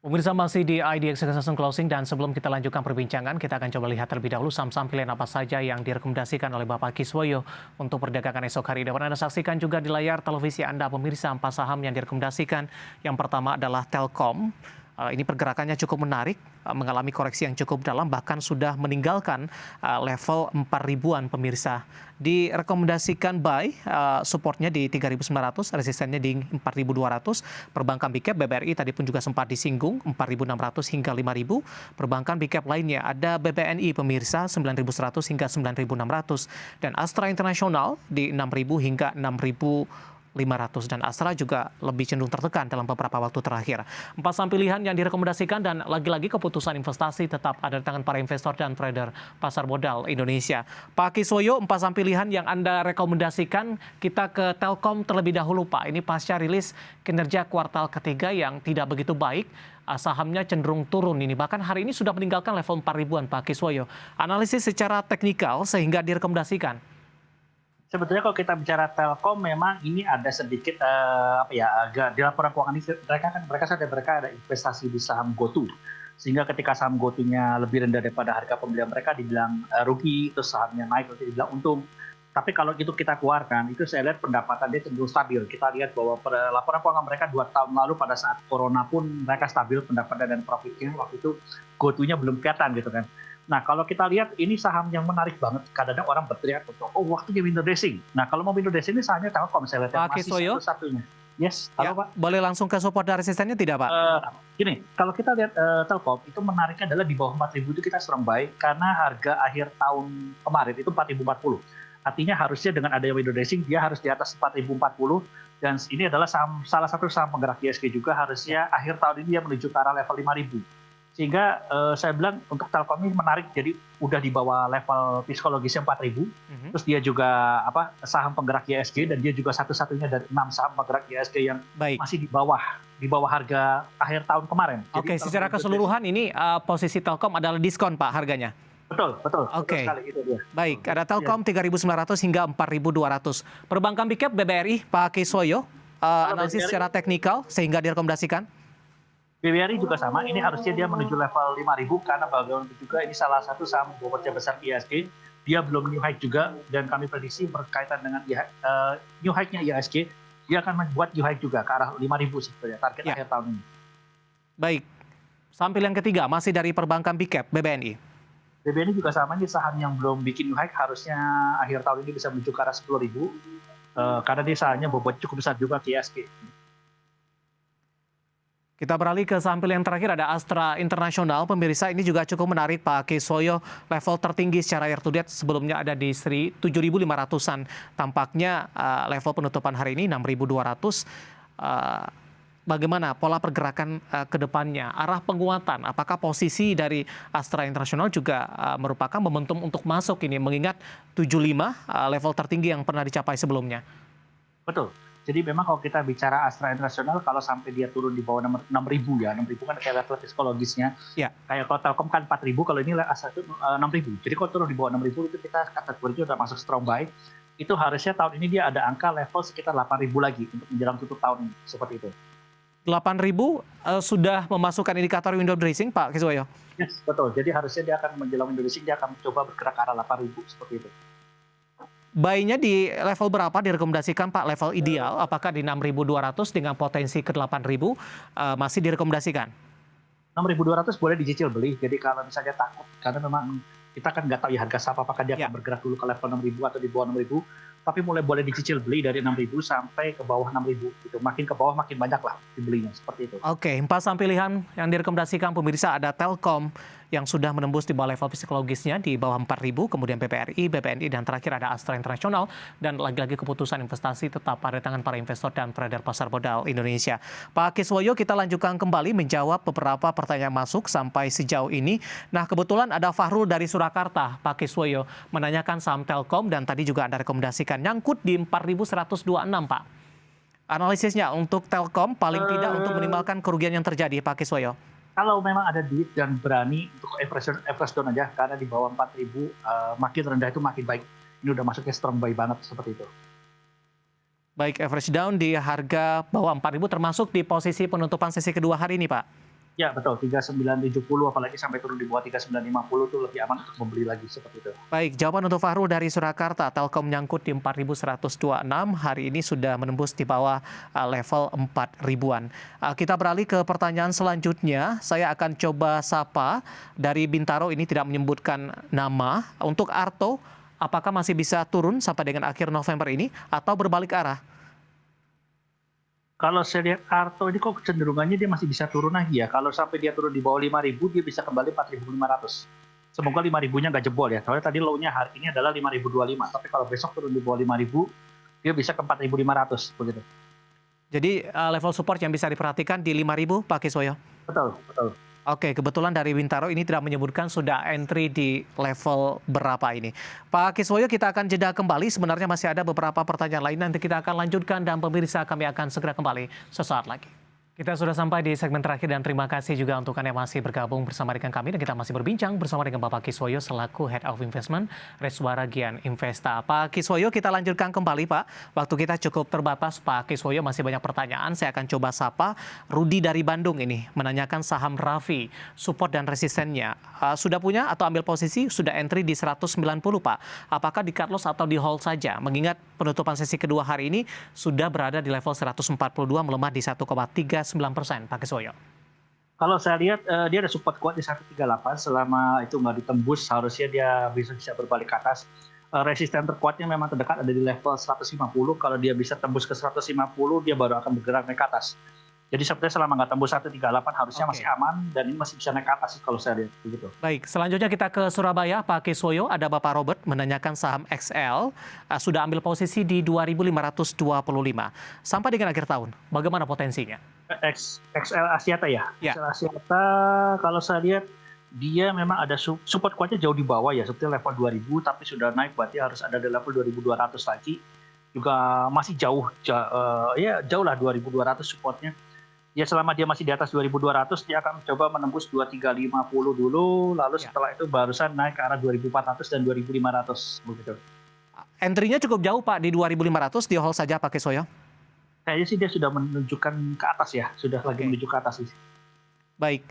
Pemirsa masih di IDX Succession Closing dan sebelum kita lanjutkan perbincangan, kita akan coba lihat terlebih dahulu saham-saham pilihan apa saja yang direkomendasikan oleh Bapak Kiswoyo untuk perdagangan esok hari. Dapat Anda saksikan juga di layar televisi Anda pemirsa 4 saham yang direkomendasikan. Yang pertama adalah Telkom. Ini pergerakannya cukup menarik, mengalami koreksi yang cukup dalam, bahkan sudah meninggalkan level 4 ribuan pemirsa. Direkomendasikan buy, supportnya di 3.900, resistennya di 4.200. Perbankan big cap BBRI tadi pun juga sempat disinggung, 4.600 hingga 5.000. Perbankan big cap lainnya ada BBNI pemirsa 9.100 hingga 9.600. Dan Astra Internasional di 6.000 hingga 6.500 dan Astra juga lebih cenderung tertekan dalam beberapa waktu terakhir. 4 saham pilihan yang direkomendasikan dan lagi-lagi keputusan investasi tetap ada di tangan para investor dan trader pasar modal Indonesia. Pak Kiswoyo, 4 saham pilihan yang Anda rekomendasikan, kita ke Telkom terlebih dahulu Pak. Ini pasca rilis kinerja kuartal ketiga yang tidak begitu baik. Sahamnya cenderung turun ini. Bahkan hari ini sudah meninggalkan level 4 ribuan Pak Kiswoyo. Analisis secara teknikal sehingga direkomendasikan. Sebetulnya kalau kita bicara Telkom memang ini ada sedikit agak di laporan keuangan ini mereka ada investasi di saham GoTo, sehingga ketika saham GoTo-nya lebih rendah daripada harga pembelian mereka dibilang rugi, terus sahamnya naik nanti dibilang untung. Tapi kalau itu kita keluarkan, itu saya lihat pendapatan dia cenderung stabil. Kita lihat bahwa laporan keuangan mereka 2 tahun lalu pada saat corona pun mereka stabil pendapatan dan profitnya, waktu itu GoTo-nya belum kelihatan gitu kan. Nah, kalau kita lihat ini saham yang menarik banget. Kadang-kadang orang berteriak, oh waktunya window dressing. Nah, kalau mau window dressing ini sahamnya Telkom, saya lihat Pak masih Kiswoyo, satu-satunya. Yes, halo ya, Pak. boleh langsung ke support dan resistennya tidak Pak? Gini, kalau kita lihat Telkom itu menariknya adalah di bawah 4.000 itu kita strong buy karena harga akhir tahun kemarin itu 4.040. Artinya harusnya dengan adanya window dressing dia harus di atas 4.040 dan ini adalah salah satu saham penggerak ISG juga harusnya akhir tahun ini dia menuju ke arah level 5.000. Sehingga saya bilang untuk Telkom ini menarik, jadi udah di bawah level psikologisnya 4.000. Terus dia juga saham penggerak ISG dan dia juga satu-satunya dari 6 saham penggerak ISG yang masih di bawah harga akhir tahun kemarin. Oke, secara keseluruhan ini posisi Telkom adalah diskon Pak harganya. Betul. Oke. Betul sekali, itu dia. Baik, ada Telkom 3.900 hingga 4.200. Perbankan big cap BBRI Pak Kiswoyo, analisis secara teknikal sehingga direkomendasikan. BBRI juga sama, ini harusnya dia menuju level 5.000 karena bagaimanapun juga ini salah satu saham bobotnya besar ISG. Dia belum new high juga dan kami prediksi berkaitan dengan new high-nya ISG, dia akan membuat new high juga ke arah 5.000 sebetulnya target akhir tahun ini. Baik, sampil yang ketiga masih dari perbankan big cap BBNI. BBNI juga sama, ini saham yang belum bikin new high, harusnya akhir tahun ini bisa menuju ke arah 10.000 karena dia sahamnya bobot cukup besar juga ke ISG. Kita beralih ke sampil yang terakhir, ada Astra Internasional. Pemirsa, ini juga cukup menarik Pak Kiswoyo. Level tertinggi secara year to date sebelumnya ada di 7.500-an. Tampaknya level penutupan hari ini 6.200. Bagaimana pola pergerakan ke depannya? Arah penguatan, apakah posisi dari Astra Internasional juga merupakan momentum untuk masuk ini? Mengingat 75 level tertinggi yang pernah dicapai sebelumnya. Betul. Jadi memang kalau kita bicara Astra Internasional, kalau sampai dia turun di bawah 6.000 ya, 6.000 kan kayak level psikologisnya. Ya. Kayak kalau Telkom kan 4.000, kalau ini Astra itu 6.000. Jadi kalau turun di bawah 6.000 itu kita kategorinya udah masuk strong buy. Itu harusnya tahun ini dia ada angka level sekitar 8.000 lagi untuk menjelang tutup tahun ini, seperti itu. 8.000 sudah memasukkan indikator window dressing Pak Kiswoyo? Yes, betul. Jadi harusnya dia akan menjelang window dressing, dia akan coba bergerak ke arah 8.000 seperti itu. Buy-nya di level berapa direkomendasikan Pak, level ideal? Apakah di 6.200 dengan potensi ke 8.000 masih direkomendasikan? 6.200 boleh dicicil beli, jadi kalau misalnya takut, karena memang kita kan nggak tahu ya harga saham apakah dia akan bergerak dulu ke level 6.000 atau di bawah 6.000, tapi mulai boleh dicicil beli dari 6.000 sampai ke bawah 6.000. Gitu. Makin ke bawah makin banyak lah dibelinya, seperti itu. Oke, 4 saham pilihan yang direkomendasikan pemirsa ada Telkom yang sudah menembus di bawah level psikologisnya di bawah 4.000, kemudian BBRI, BBNI, dan terakhir ada Astra Internasional. Dan lagi-lagi keputusan investasi tetap pada tangan para investor dan trader pasar modal Indonesia. Pak Kiswoyo, kita lanjutkan kembali menjawab beberapa pertanyaan masuk sampai sejauh ini. Nah, kebetulan ada Fahrul dari Surakarta, Pak Kiswoyo, menanyakan saham Telkom dan tadi juga Anda rekomendasikan nyangkut di 4.126 Pak. Analisisnya untuk Telkom paling tidak untuk minimalkan kerugian yang terjadi Pak Kiswoyo. Kalau memang ada duit dan berani untuk average down aja, karena di bawah 4.000 makin rendah itu makin baik. Ini udah masuknya strong buy banget seperti itu. Baik, average down di harga bawah 4.000 termasuk di posisi penutupan sesi kedua hari ini Pak? Ya betul, 3970 apalagi sampai turun di bawah 3950 tuh lebih aman untuk membeli lagi seperti itu. Baik, jawaban untuk Fahrul dari Surakarta. Telkom nyangkut di 4.126, hari ini sudah menembus di bawah level 4 ribuan. Kita beralih ke pertanyaan selanjutnya. Saya akan coba sapa dari Bintaro, ini tidak menyebutkan nama. Untuk Arto, apakah masih bisa turun sampai dengan akhir November ini atau berbalik arah? Kalau saya lihat Arto ini kok kecenderungannya dia masih bisa turun lagi ya. Kalau sampai dia turun di bawah 5.000, dia bisa kembali 4.500. Semoga 5.000-nya nggak jebol ya. Soalnya tadi low-nya hari ini adalah 5.025. Tapi kalau besok turun di bawah 5.000, dia bisa ke 4.500 begitu. Jadi level support yang bisa diperhatikan di 5.000, Pak Kiswoyo? Betul, betul. Oke, kebetulan dari Bintaro ini tidak menyebutkan sudah entry di level berapa ini. Pak Kiswoyo, kita akan jeda kembali. Sebenarnya masih ada beberapa pertanyaan lain. Nanti kita akan lanjutkan dan pemirsa kami akan segera kembali sesaat lagi. Kita sudah sampai di segmen terakhir dan terima kasih juga untuk Anda yang masih bergabung bersama dengan kami. Dan kita masih berbincang bersama dengan Bapak Kiswoyo selaku Head of Investment Reswara Gian Investa. Pak Kiswoyo, kita lanjutkan kembali Pak. Waktu kita cukup terbatas Pak Kiswoyo, masih banyak pertanyaan. Saya akan coba sapa Rudi dari Bandung ini. Menanyakan saham Raffi, support dan resistennya. Sudah punya atau ambil posisi, sudah entry di 190 Pak. Apakah di cut loss atau di hold saja? Mengingat penutupan sesi kedua hari ini sudah berada di level 142 melemah di 1,39%, Pak Kiswoyo. Kalau saya lihat dia ada support kuat di 138, selama itu nggak ditembus harusnya dia bisa berbalik ke atas. Resisten terkuatnya memang terdekat ada di level 150, kalau dia bisa tembus ke 150 dia baru akan bergerak naik ke atas. Jadi sepertinya selama nggak tembus 138 harusnya masih aman dan ini masih bisa naik ke atas kalau saya lihat begitu. Baik, selanjutnya kita ke Surabaya, Pak Kiswoyo. Ada Bapak Robert menanyakan saham XL, sudah ambil posisi di 2.525 sampai dengan akhir tahun. Bagaimana potensinya? XL Axiata ya? Ya. XL Axiata kalau saya lihat dia memang ada support kuatnya jauh di bawah ya, seperti level 2000 tapi sudah naik berarti harus ada di level 2200 lagi. Juga masih jauh lah 2200 supportnya. Ya selama dia masih di atas 2.200 dia akan coba menembus 2.350 dulu, lalu setelah itu barusan naik ke arah 2.400 dan 2.500 begitu. Entry-nya cukup jauh Pak, di 2.500, di hold saja Pak Kiswoyo? Kayaknya sih dia sudah menunjukkan ke atas ya, sudah lagi menuju ke atas sih. Baik,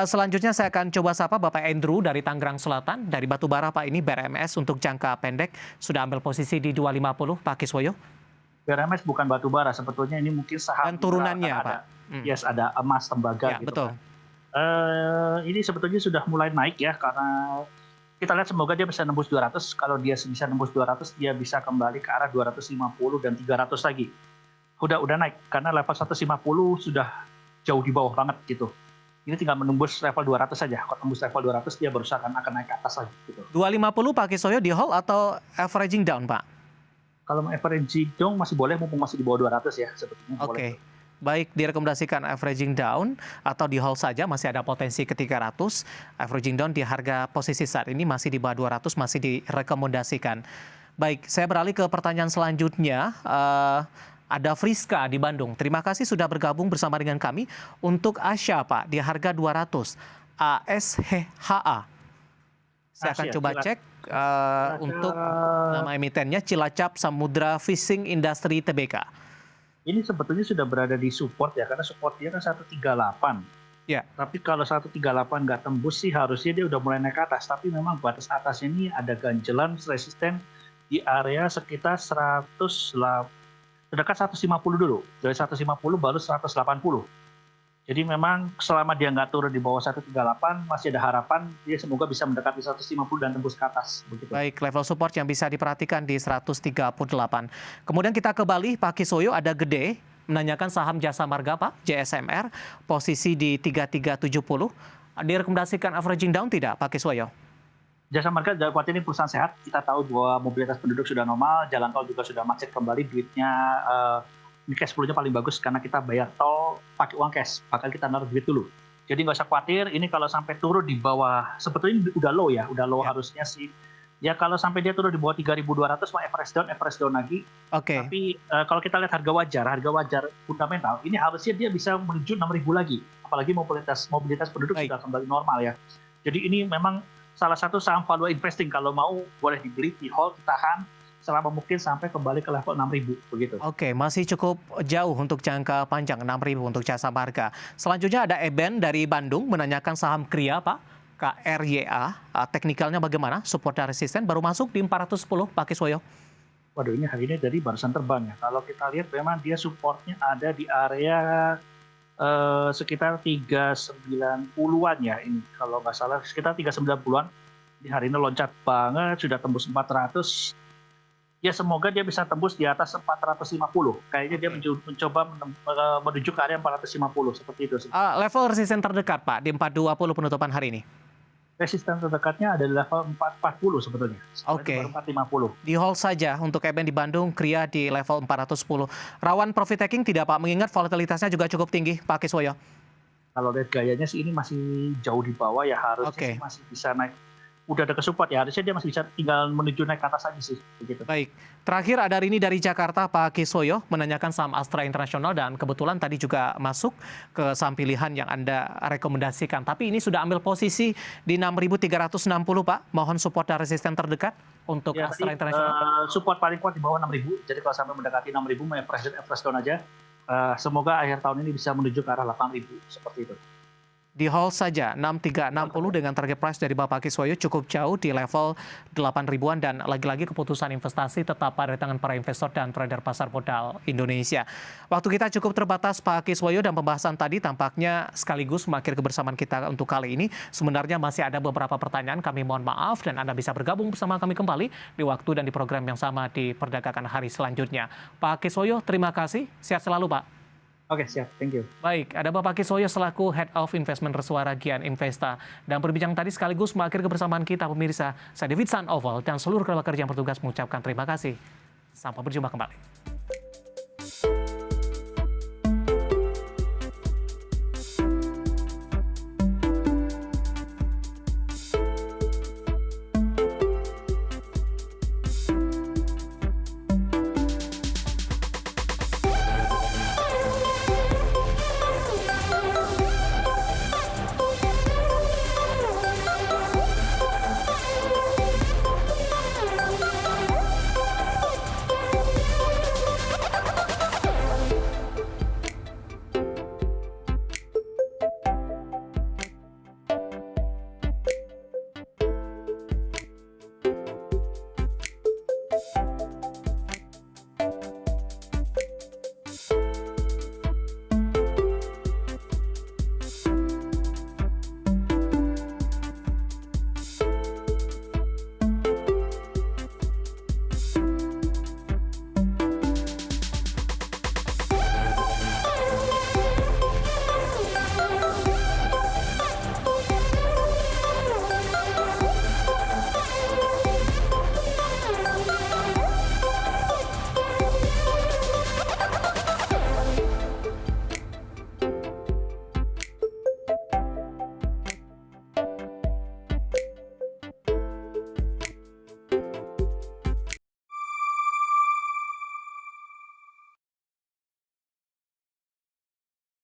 selanjutnya saya akan coba sapa Bapak Andrew dari Tangerang Selatan, dari Batubara Pak, ini BRMS untuk jangka pendek, sudah ambil posisi di 250 Pak Kiswoyo? BRMS bukan batubara, sebetulnya ini mungkin saham. Dan turunannya Pak? Yes, ada emas, tembaga ya, gitu. Betul. Ini sebetulnya sudah mulai naik ya, karena kita lihat semoga dia bisa nembus 200. Kalau dia bisa nembus 200, dia bisa kembali ke arah 250 dan 300 lagi. Udah naik, karena level 150 sudah jauh di bawah banget gitu. Ini tinggal menembus level 200 saja. Kalau tembus level 200, dia baru akan naik ke atas lagi gitu. 250 Pak Kiswoyo di hold atau averaging down Pak? Kalau averaging down masih boleh, mumpung masih di bawah 200 ya sebetulnya. Oke. Baik, direkomendasikan averaging down atau di hold saja, masih ada potensi ke 300. Averaging down di harga posisi saat ini masih di bawah 200, masih direkomendasikan. Baik, saya beralih ke pertanyaan selanjutnya. Ada Friska di Bandung. Terima kasih sudah bergabung bersama dengan kami. Untuk Asya Pak, di harga 200. ASHA. Saya akan coba cek untuk nama emitennya Cilacap Samudra Fishing Industry Tbk. Ini sebetulnya sudah berada di support ya, karena supportnya kan 138. Ya. Tapi kalau 138 nggak tembus sih harusnya dia udah mulai naik ke atas. Tapi memang batas atasnya ini ada ganjelan resisten di area sekitar terdekat 150 dulu. Dari 150 baru 180. Jadi memang selama dia nggak turun di bawah 138, masih ada harapan dia semoga bisa mendekati 150 dan tembus ke atas. Begitu. Baik, level support yang bisa diperhatikan di 138. Kemudian kita ke Bali, Pak Kiswoyo, ada Gede menanyakan saham Jasa Marga Pak, JSMR, posisi di 3370. Direkomendasikan averaging down tidak Pak Kiswoyo? Jasa Marga kuat ini perusahaan sehat. Kita tahu bahwa mobilitas penduduk sudah normal, jalan tol juga sudah macet kembali, duitnya ini cash flow-nya paling bagus karena kita bayar tol pakai uang cash, bakal kita naruh duit dulu. Jadi nggak usah khawatir, ini kalau sampai turun di bawah, sebetulnya udah low ya, harusnya sih. Ya kalau sampai dia turun di bawah 3.200, mau average down lagi. Oke. Tapi kalau kita lihat harga wajar fundamental, ini harusnya dia bisa menuju 6.000 lagi. Apalagi mobilitas penduduk sudah kembali normal ya. Jadi ini memang salah satu saham value investing, kalau mau boleh dibeli, di hold, ditahan. selama mungkin sampai kembali ke level 6.000 begitu. Oke, masih cukup jauh untuk jangka panjang 6.000 untuk jasa marga. Selanjutnya ada Eben dari Bandung menanyakan saham Kria, Pak. KRYA, teknikalnya bagaimana? Support dan resisten baru masuk di 410, Pak Kiswoyo. Waduh, ini hari ini dari barusan terbang ya. Kalau kita lihat memang dia supportnya ada di area sekitar 390-an ya. Ini kalau nggak salah sekitar 390-an. Di hari ini loncat banget, sudah tembus 400. Ya semoga dia bisa tembus di atas 450. Kayaknya dia mencoba menuju ke area 450 seperti itu. Level resisten terdekat, Pak, di 420 penutupan hari ini. Resisten terdekatnya ada di level 440 sebetulnya. Oke. Baru 450. Di hold saja untuk Eben di Bandung, Kria di level 410. Rawan profit taking tidak, Pak? Mengingat volatilitasnya juga cukup tinggi, Pak Kiswoyo. Kalau lihat gayanya sih ini masih jauh di bawah ya, harusnya sih masih bisa naik. Udah ada kesupport ya, harusnya dia masih bisa tinggal menuju naik ke atas aja sih. Begitu. Baik, terakhir ada Rini dari Jakarta, Pak Kiswoyo, menanyakan saham Astra Internasional dan kebetulan tadi juga masuk ke saham pilihan yang Anda rekomendasikan. Tapi ini sudah ambil posisi di 6.360, Pak. Mohon support dan resisten terdekat untuk ya, Astra Internasional. Support paling kuat di bawah 6.000, jadi kalau sampai mendekati 6.000, average down aja. Semoga akhir tahun ini bisa menuju ke arah 8.000, seperti itu. Di hold saja 6360 dengan target price dari Bapak Kiswoyo cukup jauh di level 8.000-an dan lagi-lagi keputusan investasi tetap pada tangan para investor dan trader pasar modal Indonesia. Waktu kita cukup terbatas, Pak Kiswoyo, dan pembahasan tadi tampaknya sekaligus mengakhiri kebersamaan kita untuk kali ini. Sebenarnya masih ada beberapa pertanyaan, kami mohon maaf dan Anda bisa bergabung bersama kami kembali di waktu dan di program yang sama di perdagangan hari selanjutnya. Pak Kiswoyo, terima kasih. Sehat selalu, Pak. Oke, siap. Thank you. Baik, ada Bapak Kiswoyo selaku Head of Investment Reswara Gian Investa. Dan berbincang tadi sekaligus mengakhiri kebersamaan kita, pemirsa. Saya David San Oval dan seluruh keluarga kerja yang bertugas mengucapkan terima kasih. Sampai berjumpa kembali.